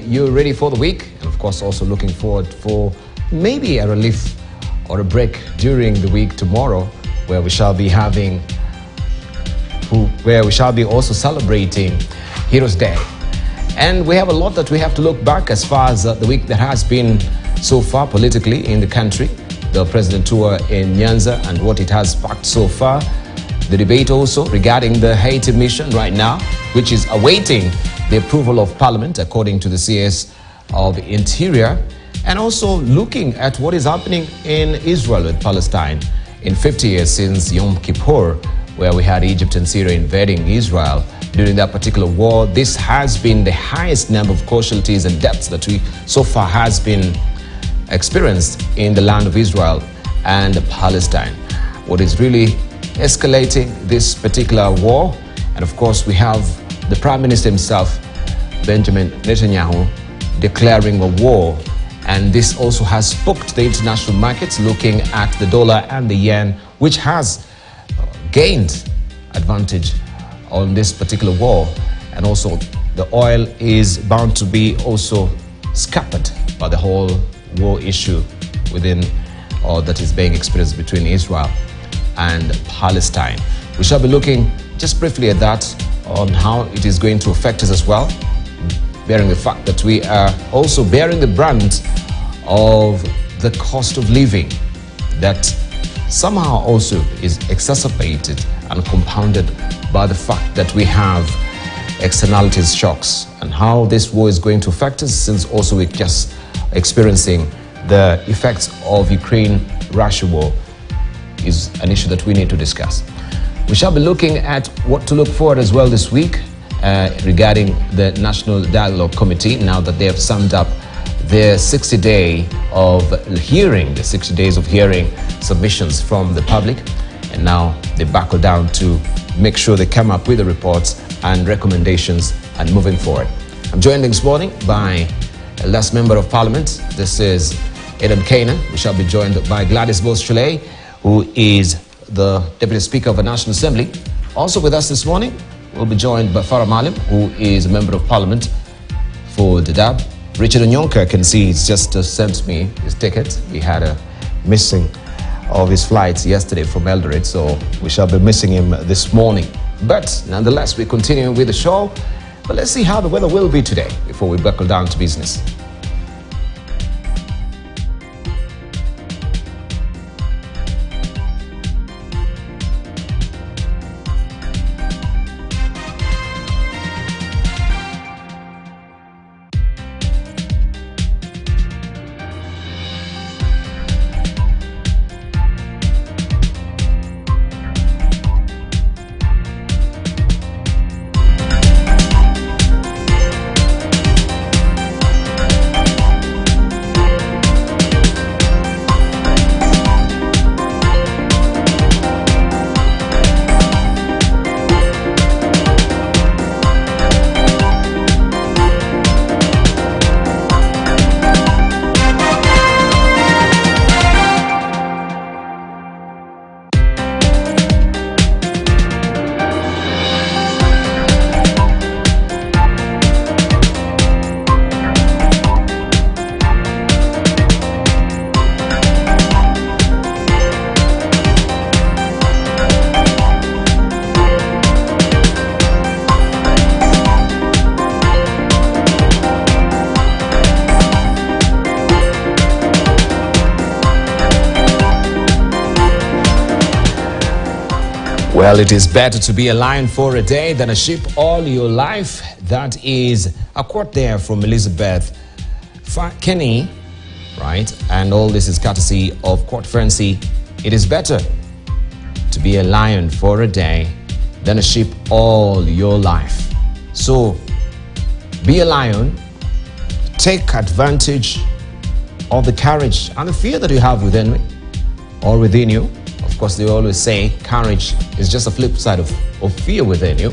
You're ready for the week, and of course also looking forward for maybe a relief or a break during the week tomorrow, where we shall be also celebrating Heroes Day. And we have a lot that we have to look back as far as the week that has been so far politically in the country, the president tour in Nyanza and what it has sparked so far, the debate also regarding the Haiti mission right now, which is awaiting the approval of Parliament according to the CS of Interior, and also looking at what is happening in Israel and Palestine in 50 years since Yom Kippur, where we had Egypt and Syria invading Israel. During that particular war, this has been the highest number of casualties and deaths that we so far has been experienced in the land of Israel and Palestine. What is really escalating this particular war, and of course we have the Prime Minister himself, Benjamin Netanyahu, declaring a war, and this also has spooked the international markets, looking at the dollar and the yen, which has gained advantage on this particular war, and also the oil is bound to be also scuppered by the whole war issue within or that is being experienced between Israel and Palestine. We shall be looking just briefly at that, on how it is going to affect us as well, bearing the fact that we are also bearing the brunt of the cost of living that somehow also is exacerbated and compounded by the fact that we have externalities shocks, and how this war is going to affect us, since also we're just experiencing the effects of Ukraine-Russia war is an issue that we need to discuss. We shall be looking at what to look forward as well this week regarding the National Dialogue Committee, now that they have summed up their 60 days of hearing submissions from the public, and now they buckle down to make sure they come up with the reports and recommendations and moving forward. I'm joined this morning by a last member of Parliament. This is Adam Kanan. We shall be joined by Gladys Bos-Chule, who is the Deputy Speaker of the National Assembly. Also with us this morning, we'll be joined by Farah Malim, who is a Member of Parliament for Dadaab. Richard Onyonka, can see he's just sent me his ticket. He had a missing of his flights yesterday from Eldoret, so we shall be missing him this morning. But nonetheless, we continue with the show. But let's see how the weather will be today before we buckle down to business. Well, it is better to be a lion for a day than a sheep all your life. That is a quote there from Elizabeth Kenny, right? And all this is courtesy of Quote Francie. It is better to be a lion for a day than a sheep all your life. So be a lion, take advantage of the courage and the fear that you have within you. Of course, they always say courage is just a flip side of fear within you.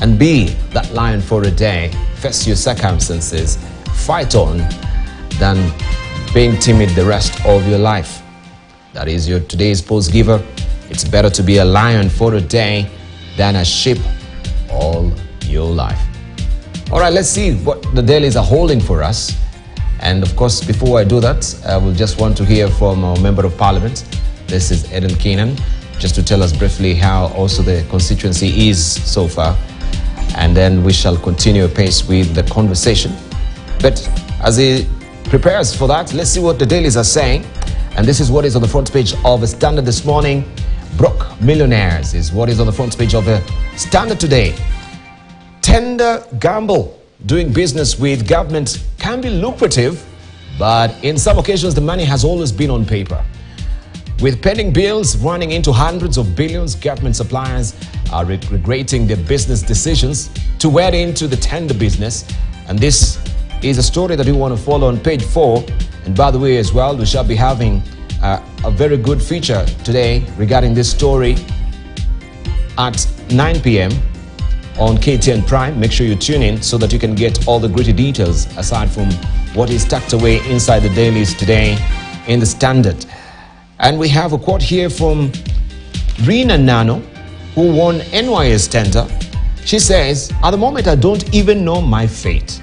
And be that lion for a day. Face your circumstances. Fight on than being timid the rest of your life. That is your today's post giver. It's better to be a lion for a day than a sheep all your life. All right, let's see what the dailies are holding for us. And of course, before I do that, I will just want to hear from our Member of Parliament. This is Eden Keenan, just to tell us briefly how also the constituency is so far. And then we shall continue apace with the conversation. But as he prepares for that, let's see what the dailies are saying. And this is what is on the front page of the Standard this morning. Broke Millionaires is what is on the front page of the Standard today. Tender gamble. Doing business with government can be lucrative, but in some occasions the money has always been on paper. With pending bills running into hundreds of billions, government suppliers are regretting their business decisions to wade into the tender business. And this is a story that we want to follow on page 4. And by the way as well, we shall be having a very good feature today regarding this story at 9 p.m. on KTN Prime. Make sure you tune in so that you can get all the gritty details aside from what is tucked away inside the dailies today in the Standard. And we have a quote here from Rina Nano, who won NYS tender. She says, "At the moment, I don't even know my fate.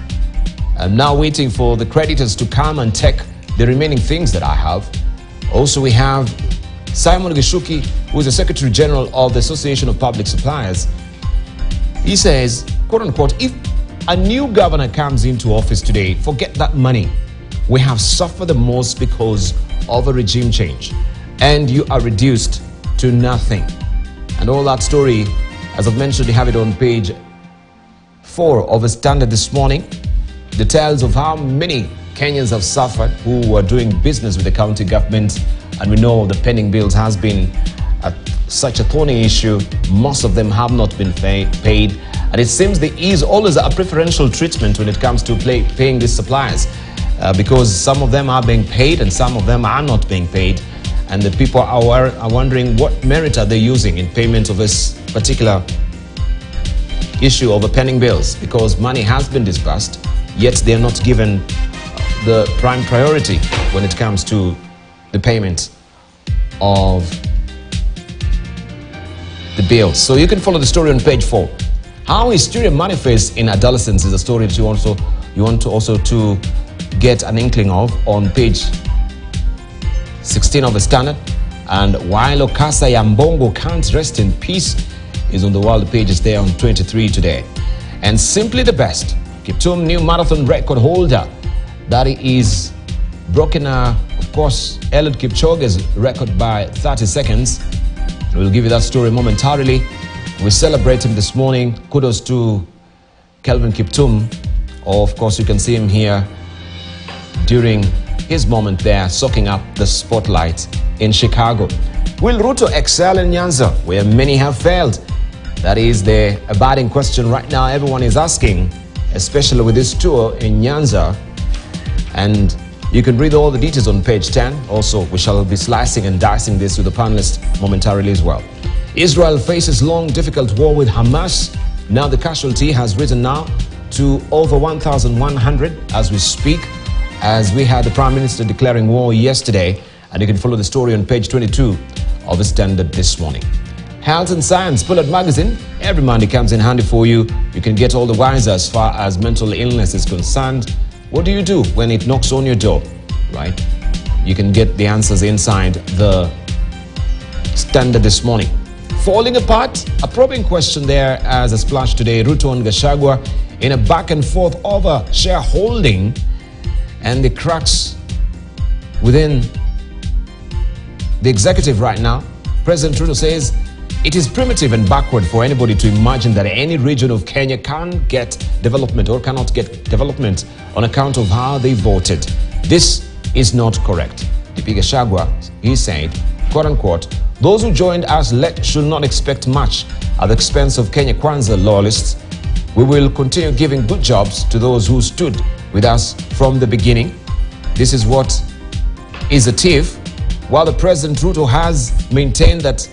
I'm now waiting for the creditors to come and take the remaining things that I have." Also, we have Simon Gishuki, who is the Secretary General of the Association of Public Suppliers. He says, quote unquote, "If a new governor comes into office today, forget that money. We have suffered the most because of a regime change, and you are reduced to nothing." And all that story, as I've mentioned, you have it on page 4 of the Standard this morning. Details of how many Kenyans have suffered who are doing business with the county government. And we know the pending bills has been such a thorny issue. Most of them have not been paid. And it seems there is always a preferential treatment when it comes to paying these suppliers. Because some of them are being paid and some of them are not being paid. And the people are wondering what merit are they using in payment of this particular issue of the pending bills, because money has been disbursed, yet they are not given the prime priority when it comes to the payment of the bills. So you can follow the story on page 4. How hysteria manifests in adolescence is a story that you want to also get an inkling of on page 16 of the Standard. And while Okasa Yambongo can't rest in peace is on the world pages there on 23 today. And simply the best, Kiptum new marathon record holder. That is broken, of course, Eliud Kipchoge's record by 30 seconds. We'll give you that story momentarily. We celebrate him this morning. Kudos to Kelvin Kiptum. Of course, you can see him here during his moment there, soaking up the spotlight in Chicago. Will Ruto excel in Nyanza, where many have failed? That is the abiding question right now everyone is asking, especially with this tour in Nyanza. And you can read all the details on page 10. Also, we shall be slicing and dicing this with the panelists momentarily as well. Israel faces long, difficult war with Hamas. Now the casualty has risen now to over 1,100 as we speak, as we had the Prime Minister declaring war yesterday. And you can follow the story on page 22 of the Standard this morning. Health and Science Bullet Magazine. Every Monday comes in handy for you. You can get all the wiser as far as mental illness is concerned. What do you do when it knocks on your door, right? You can get the answers inside the Standard this morning. Falling apart, a probing question there as a splash today. Ruto and Gachagua in a back and forth over shareholding and the cracks within the executive right now. President Ruto says it is primitive and backward for anybody to imagine that any region of Kenya can get development or cannot get development on account of how they voted. This is not correct. DP Gachagua, he said, quote unquote, "Those who joined us should not expect much at the expense of Kenya Kwanza loyalists. We will continue giving good jobs to those who stood with us from the beginning." This is what is a TIF. While the President Ruto has maintained that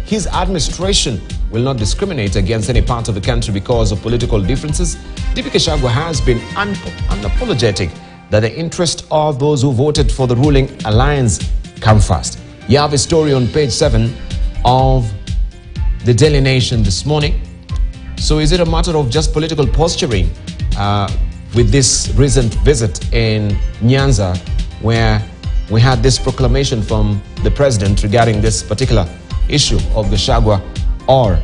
his administration will not discriminate against any part of the country because of political differences, DP Gachagua has been unapologetic that the interest of those who voted for the ruling alliance come first. You have a story on page 7 of the Daily Nation this morning. So is it a matter of just political posturing with this recent visit in Nyanza, where we had this proclamation from the president regarding this particular issue of Gachagua, or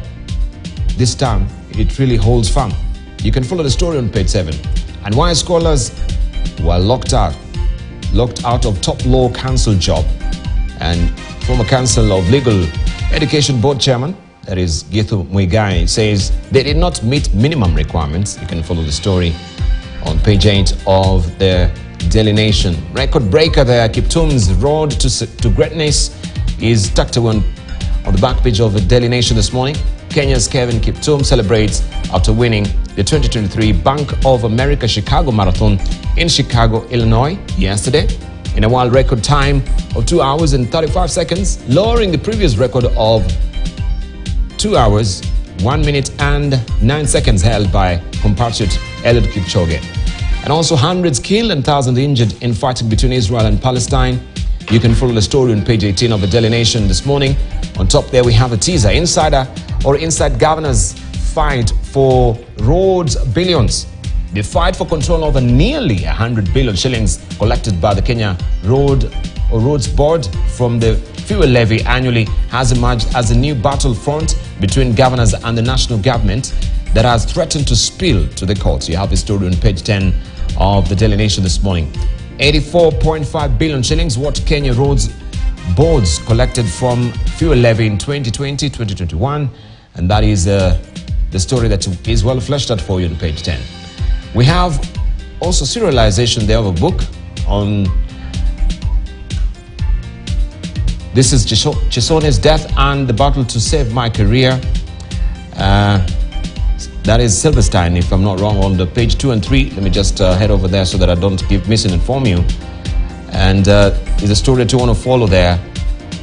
this time it really holds firm? You can follow the story on page 7. And why scholars were locked out of top law council job, and former council of legal education board chairman, that is Githu Muigai, says they did not meet minimum requirements. You can follow the story on page 8 of the Daily Nation. Record breaker there, Kiptum's road to greatness is tucked away on the back page of the Daily Nation this morning. Kenya's Kevin Kiptum celebrates after winning the 2023 Bank of America Chicago Marathon in Chicago, Illinois yesterday in a world record time of 2 hours and 35 seconds, lowering the previous record of 2 hours, 1 minute and 9 seconds held by compatriot Eliud Kipchoge. And also hundreds killed and thousands injured in fighting between Israel and Palestine. You can follow the story on page 18 of the Daily Nation this morning. On top there we have a teaser. Inside governors fight for roads billions. The fight for control over nearly 100 billion shillings collected by the Kenya Roads Board from the fuel levy annually has emerged as a new battlefront between governors and the national government that has threatened to spill to the courts. You have the story on page 10 of the Daily Nation this morning. 84.5 billion shillings what Kenya Roads Boards collected from fuel levy in 2020-2021, and that is the story that is well fleshed out for you on page 10. We have also serialization there of a book on this is Chisone's death and the battle to save my career. That is Silverstein, if I'm not wrong, on the page 2 and 3. Let me just head over there so that I don't misinform you. And there's a story that you want to follow there.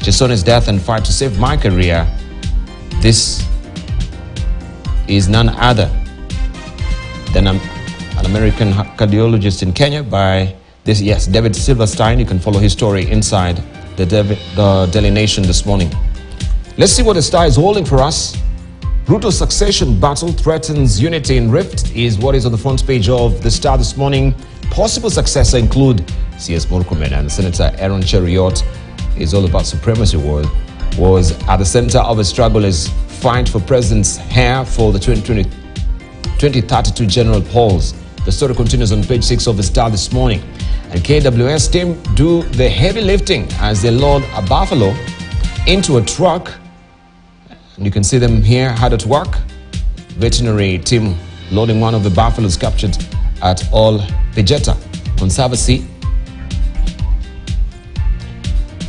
Chisone's death and fight to save my career. This is none other than an American cardiologist in Kenya by this, yes, David Silverstein. You can follow his story inside the Daily Nation this morning. Let's see what the Star is holding for us. Ruto's succession battle threatens unity in rift is what is on the front page of the Star this morning. Possible successor include CS Murkomen, and Senator Aaron Cheriot is all about supremacy was at the center of a struggle as fight for president's hair for the 2032 general polls. The story continues on page 6 of the Star this morning. And KWS team do the heavy lifting as they load a buffalo into a truck. And you can see them here hard at work. Veterinary team loading one of the buffaloes captured at All Vegeta Conservancy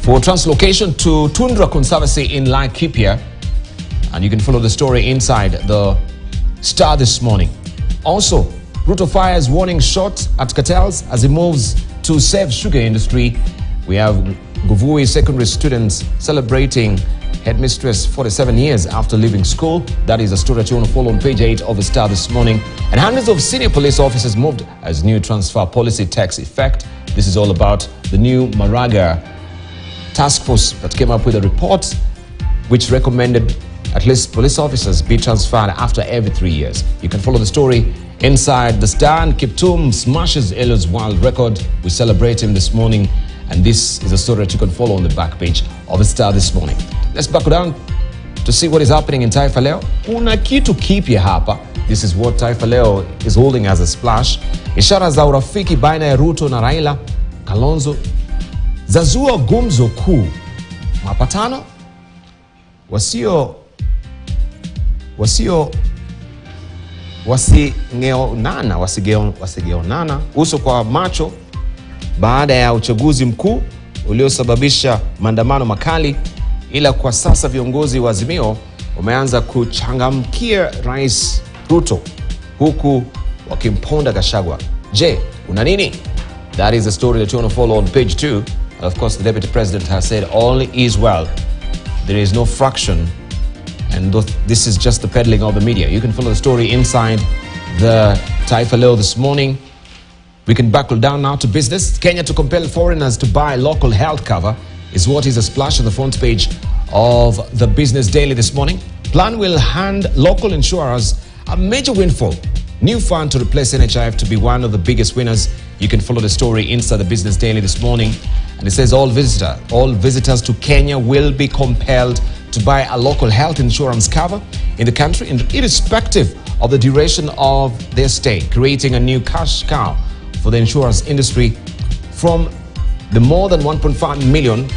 for translocation to Tundra Conservancy in Laikipia. And you can follow the story inside the Star this morning. Also, Ruto fires warning shot at cartels as he moves to save sugar industry. We have Guvui secondary students celebrating headmistress 47 years after leaving school. That is a story that you want to follow on page 8 of the Star this morning. And hundreds of senior police officers moved as new transfer policy takes effect. This is all about the new Maraga task force that came up with a report which recommended at least police officers be transferred after every 3 years. You can follow the story inside the Star. And Kiptum smashes Eliud's wild record. We celebrate him this morning, and this is a story that you can follow on the back page of the Star this morning. Let's buckle down to see what is happening in Taifa Leo. Kuna kitu kipya hapa. This is what Taifa Leo is holding as a splash. Ishara za urafiki baina ya Ruto na Raila Kalonzo zazua gumzo kuu. Mapatano wasigeonana uso kwa macho baada ya uchaguzi mkuu uliosababisha maandamano makali, ila kwa sasa viongozi wa Azimio wameanza kuchangamkia Rais Ruto huku wakimponda Gachagua. Je, una nini? That is the story that you want to follow on page 2. And of course, the Deputy President has said all is well. There is no fraction, and this is just the peddling of the media. You can follow the story inside the Taifa Leo this morning. We can buckle down now to business. Kenya to compel foreigners to buy local health cover is what is a splash on the front page of the Business Daily this morning. Plan will hand local insurers A major windfall. New fund to replace NHIF to be one of the biggest winners. You can follow the story inside the Business Daily this morning. And it says all visitors to Kenya will be compelled to buy a local health insurance cover in the country, irrespective of the duration of their stay, creating a new cash cow for the insurance industry from the more than 1.5 million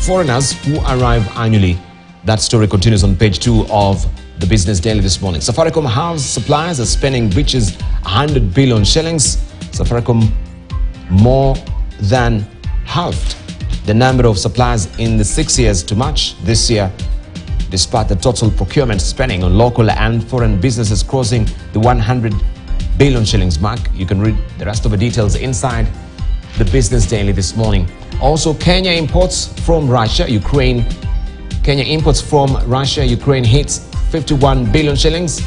foreigners who arrive annually. That story continues on page 2 of the Business Daily this morning. Safaricom house suppliers are spending breaches 100 billion shillings. Safaricom more than halved the number of suppliers in the 6 years to March this year, despite the total procurement spending on local and foreign businesses crossing the 100 billion shillings mark. You can read the rest of the details inside the Business Daily this morning. Also, Kenya imports from Russia, Ukraine hits 51 billion shillings.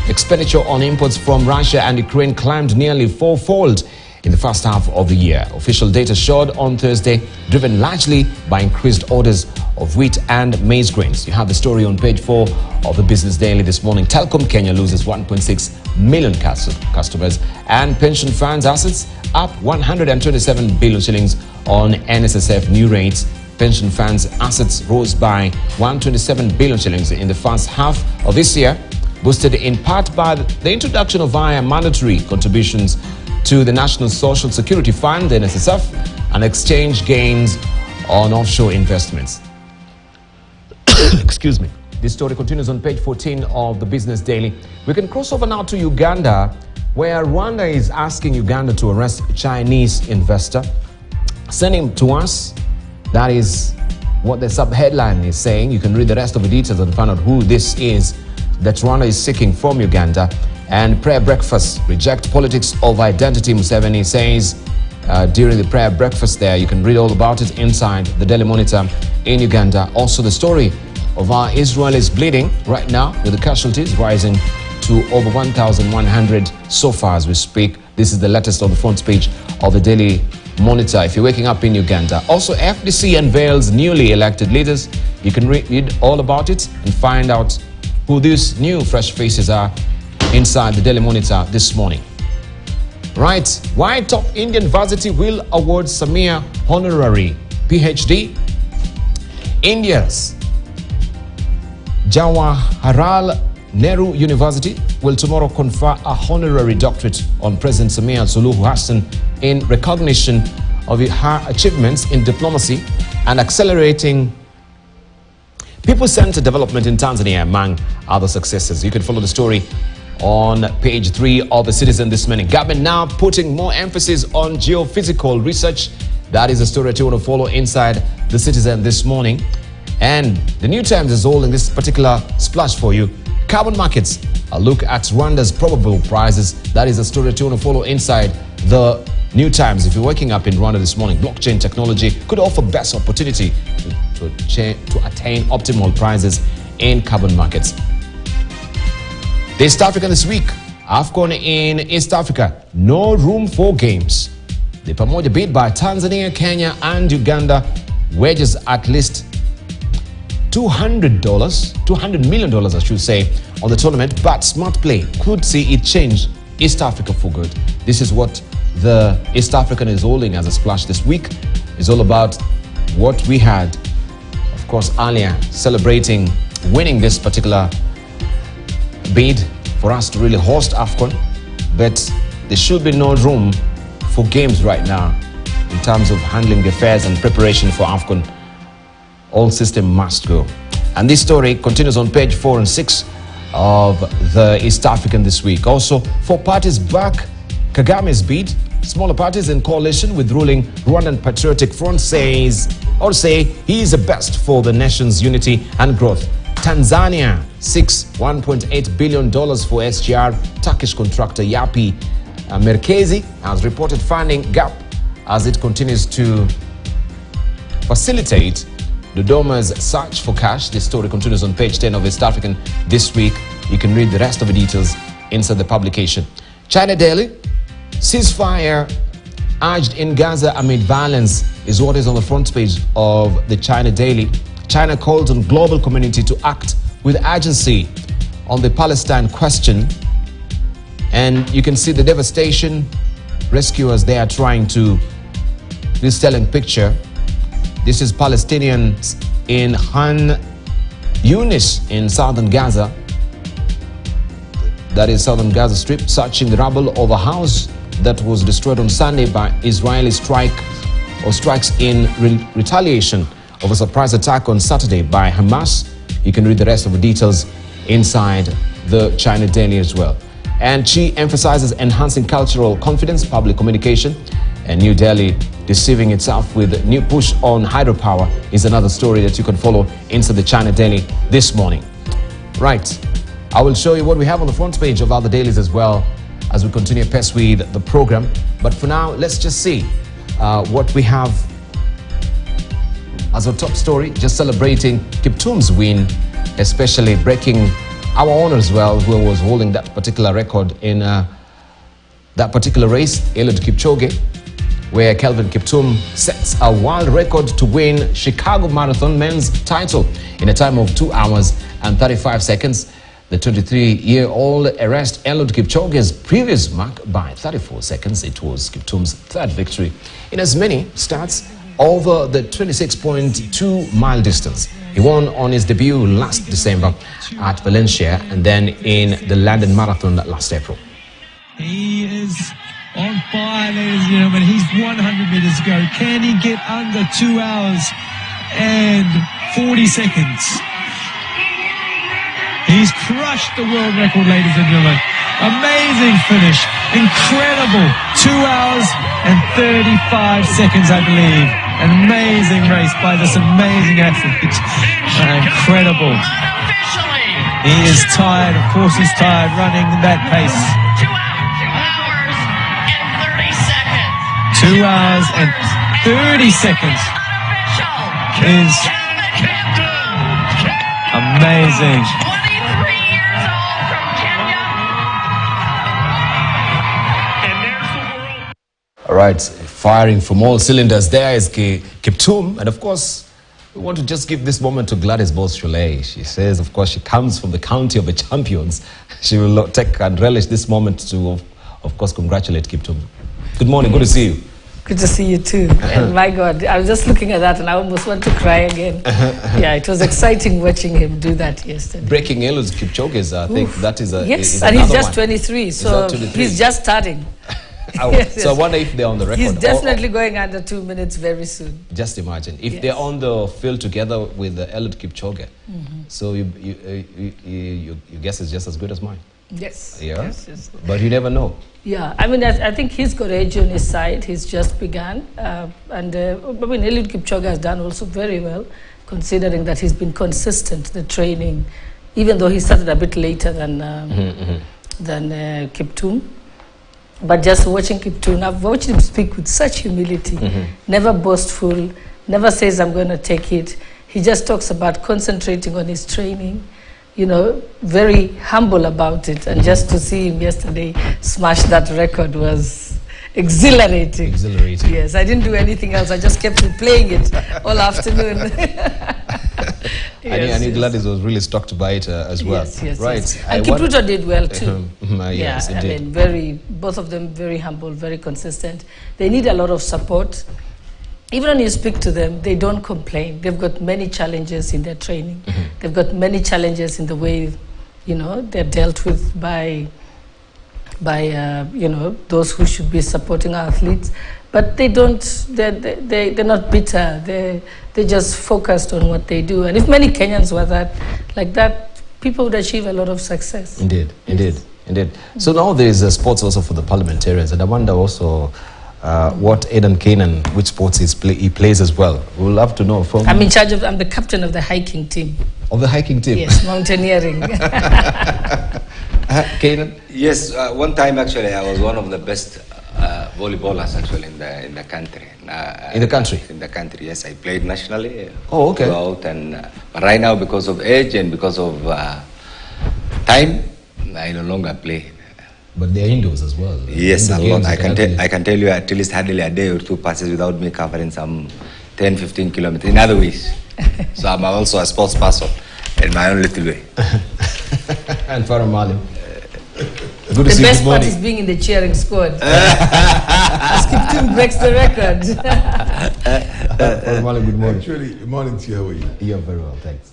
Expenditure on imports from Russia and Ukraine climbed nearly fourfold in the first half of the year. Official data showed on Thursday, driven largely by increased orders of wheat and maize grains. You have the story on page 4 of the Business Daily this morning. Telecom Kenya loses 1.6 million customers, and pension funds assets up 127 billion shillings on NSSF new rates. Pension funds assets rose by 127 billion shillings in the first half of this year, boosted in part by the introduction of higher mandatory contributions to the National Social Security Fund, NSSF, and exchange gains on offshore investments. Excuse me. This story continues on page 14 of the Business Daily. We can cross over now to Uganda, where Rwanda is asking Uganda to arrest a Chinese investor. Send him to us. That is what the sub-headline is saying. You can read the rest of the details and find out who this is that Rwanda is seeking from Uganda. And prayer breakfast, reject politics of identity, Museveni says during the prayer breakfast there. You can read all about it inside the Daily Monitor in Uganda. Also the story of how Israel is bleeding right now, with the casualties rising to over 1,100 so far as we speak. This is the latest on the front page of the Daily Monitor if you're waking up in Uganda. Also, FDC unveils newly elected leaders. You can read all about it and find out who these new fresh faces are inside the Daily Monitor this morning. Right, why top Indian university will award Samia honorary PhD? India's Jawaharlal Nehru University will tomorrow confer a honorary doctorate on President Samia Suluhu Hassan in recognition of her achievements in diplomacy and accelerating people-centered development in Tanzania, among other successes. You can follow the story on page 3 of the Citizen this morning. Government now putting more emphasis on geophysical research. That is the story that you want to follow inside the Citizen this morning. And the New Times is holding this particular splash for you. Carbon markets, a look at Rwanda's probable prices. That is the story that you want to follow inside the New Times. If you're waking up in Rwanda this morning, blockchain technology could offer best opportunity to attain optimal prices in carbon markets. The East African this week, AFCON in East Africa, no room for games. The Pamoja bid by Tanzania, Kenya and Uganda wedges at least $200 million, I should say, on the tournament, but smart play could see it change East Africa for good. This is what the East African is holding as a splash this week. It's all about what we had, of course, earlier, celebrating winning this particular bid for us to really host AFCON, but there should be no room for games right now in terms of handling the affairs and preparation for AFCON. All system must go. And this story continues on page 4 and 6 of the East African this week. Also, 4 parties back Kagame's bid. Smaller parties in coalition with ruling Rwandan Patriotic Front say he is the best for the nation's unity and growth. Tanzania seeks $1.8 billion for SGR. Turkish contractor Yapi Merkezi has reported funding gap as it continues to facilitate Dodoma's search for cash. This story continues on page 10 of East African this week. You can read the rest of the details inside the publication. China Daily, ceasefire urged in Gaza amid violence is what is on the front page of the China Daily. China called on global community to act with urgency on the Palestine question And you can see the devastation. Rescuers, they are trying to, this telling picture. This is Palestinians in Khan Yunis in southern Gaza. That is southern Gaza Strip, searching the rubble of a house that was destroyed on Sunday by Israeli strikes in retaliation of a surprise attack on Saturday by Hamas. You can read the rest of the details inside the China Daily as well. And she emphasizes enhancing cultural confidence, public communication, and New Delhi deceiving itself with a new push on hydropower is another story that you can follow inside the China Daily this morning. Right. I will show you what we have on the front page of other dailies as well as we continue to pace with the program. But for now, let's just see what we have as a top story, just celebrating Kiptum's win, especially breaking our honor as well, who was holding that particular record in that particular race, Eliud Kipchoge, where Kelvin Kiptum sets a world record to win Chicago Marathon men's title in a time of 2 hours and 35 seconds. The 23-year-old arrested Eliud Kipchoge's previous mark by 34 seconds. It was Kiptum's third victory in as many starts over the 26.2-mile distance. He won on his debut last December at Valencia and then in the London Marathon last April. He is on fire, ladies and gentlemen. He's 100 meters to go. Can he get under 2 hours and 40 seconds? He's crushed the world record, ladies and gentlemen. Amazing finish. Incredible. 2 hours and 35 seconds, I believe. An amazing race by this amazing athlete. Incredible. He is tired. Of course he's tired running that pace. 2 hours and 30 seconds is amazing. All right, firing from all cylinders. There is Kiptum, and of course, we want to just give this moment to Gladys Boss-Cholet. She says, of course, she comes from the county of the champions. She will take and relish this moment to, of course, congratulate Kiptum. Good morning, good to see you. Good to see you too. And my God, I was just looking at that and I almost want to cry again. Yeah, it was exciting watching him do that yesterday. Breaking Eliud Kipchoge's, I think that is a yes, is and he's just one. 23, so 23? He's just starting. Yes, so I wonder if they're on the record. He's definitely going under 2 minutes very soon. Just imagine if they're on the field together with Eliud Kipchoge. So your guess is just as good as mine. Yes. Yeah. Yes. But you never know. Yeah, I mean, I think he's got age on his side. He's just begun, and I mean, Eliud Kipchoge has done also very well, considering that he's been consistent the training, even though he started a bit later than Kiptum. But just watching Kiptum, I've watched him speak with such humility, never boastful, never says I'm going to take it. He just talks about concentrating on his training, you know, very humble about it. And just to see him yesterday smash that record was exhilarating. Exhilarating. Yes, I didn't do anything else. I just kept replaying it all afternoon. I knew Gladys was really stoked by it as well. Yes. Right. And Kipruto did well too. Yes, yeah, I mean, both of them very humble, very consistent. They need a lot of support. Even when you speak to them, they don't complain. They've got many challenges in their training. They've got many challenges in the way, you know, they're dealt with by you know, those who should be supporting our athletes. But they don't, they're not bitter. They're just focused on what they do. And if many Kenyans were like that, people would achieve a lot of success. Indeed. So now there is sports also for the parliamentarians. And I wonder also, what Aidan Keenan, which sports he plays as well. We would love to know from... I'm in charge of, I'm the captain of the hiking team. Of the hiking team? Yes, mountaineering. Keenan? Yes, one time actually I was one of the best volleyballers actually in the country. In the country? In the country, yes. I played nationally. Oh, okay. But right now because of age and because of time, I no longer play. But they're indoors as well. Yes, a lot. I can tell you at least hardly a day or two passes without me covering some 10, 15 kilometers in other ways. So I'm also a sports person in my own little way. And Farah Malim? Good to The see you. best Good part morning. is being in the cheering squad. As Kiptum breaks the record. Good morning. Actually, morning to you. How are you? You're very well, thanks.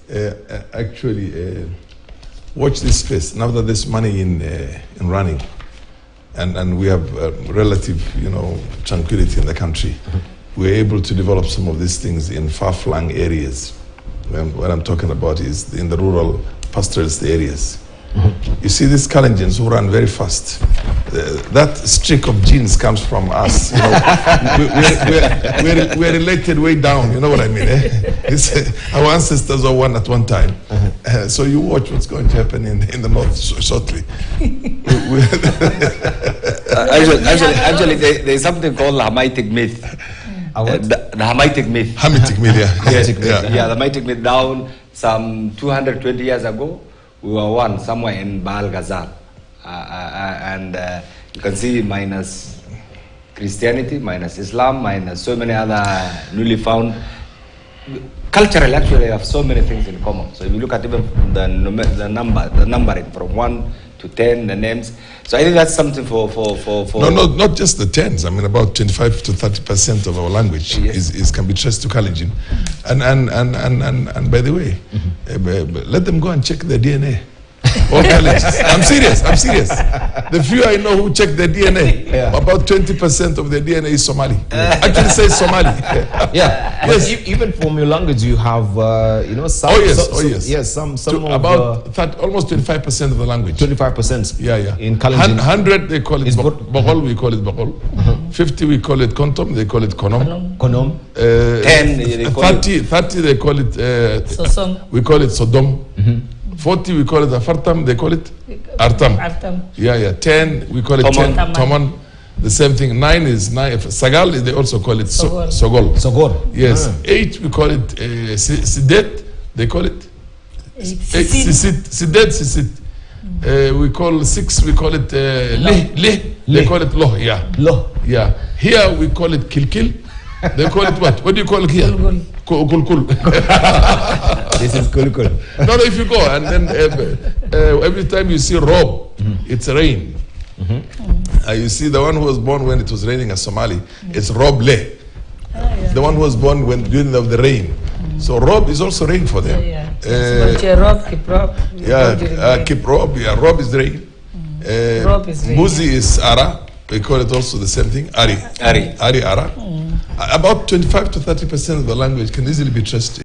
Watch this space. Now that there's money in running, and we have relative, tranquility in the country, we're able to develop some of these things in far-flung areas. What I'm talking about is in the rural pastoralist areas. You see these Kalenjins who run very fast. That streak of genes comes from us. We're related way down. You know what I mean? Our ancestors are one at one time. So you watch what's going to happen in the north shortly. Actually, there's something called the Hamitic myth. The Hamitic myth. Hamitic myth, yeah. Yeah, the Hamitic myth. Down some 220 years ago, we were one somewhere in Baal Ghazal. And you can see minus Christianity, minus Islam, minus so many other newly found. Culturally, actually, have so many things in common. So if you look at even the numbering from 1 to 10, the names. So I think that's something for. No, not just the 10s. I mean, about 25 to 30% of our language can be traced to Kalenjin. And by the way, let them go and check their DNA. All Kalenjins. I'm serious. The few I know who check their DNA, about 20% of their DNA is Somali. Actually, say Somali. Yes. Even from your language, you have, some. Yes. Some about almost 25% of the language. 25%. Yeah. In Kalenjin. 100 they call it Bohol, we call it Bohol. 50 we call it Kontom, they call it Konom. 10 they call 30 they call it Sosong. we call it Sodom. 40 we call it Afartam, they call it Artam. Yeah. 10 we call it Tomon. The same thing. 9 is Sagal, they also call it Sogol. Yes. 8 we call it Sidet, they call it Sidet. We call 6 we call it Leh, they call it Loh. Yeah. Here we call it Kilkil. They call it what? What do you call it here? Kulkul. This is kulkul. No, if you go and then every time you see rob, it's rain. You see the one who was born when it was raining in Somali, it's Rob Le. The one who was born during the rain. So Rob is also rain for them. Kiprop. Kiprop. Yeah, Rob is rain. Rob is rain. Muzi is Ara. We call it also the same thing. Ari Ara. About 25 to 30% of the language can easily be traced